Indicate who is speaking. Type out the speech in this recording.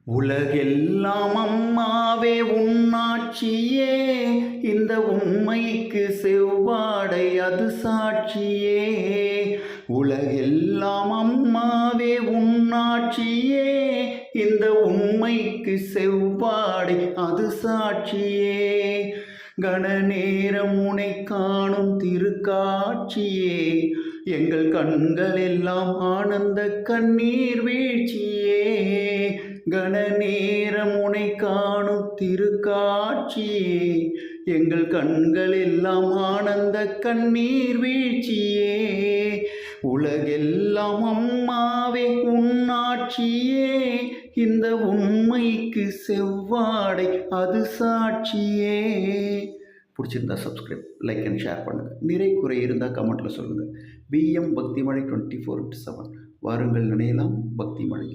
Speaker 1: உலகெல்லாம் அம்மாவே உன்னாட்சியே, இந்த உண்மைக்கு செவ்வாடை அது சாட்சியே. உலகெல்லாம் அம்மாவே உன்னாட்சியே, இந்த உண்மைக்கு செவ்வாடை அது சாட்சியே. கணநேரம் உனை காணும் திருக்காட்சியே, எங்கள் கண்கள் எல்லாம் ஆனந்த கண்ணீர் வீழ்ச்சியே. கணநேரம் உனை காணும் திருக்காட்சியே, எங்கள் கண்கள் எல்லாம் ஆனந்த கண்ணீர் வீழ்ச்சியே. உலகெல்லாம் அம்மாவே உன்னாட்சியே, இந்த உண்மைக்கு செவ்வாடை அது சாட்சியே. பிடிச்சிருந்தா சப்ஸ்கிரைப், லைக் அண்ட் ஷேர் பண்ணுங்கள். நிறை குறை இருந்தால் கமெண்ட்டில் சொல்லுங்கள். பிஎம் பக்திமழை 24/7. வாருங்கள் நினையலாம் பக்திமழை.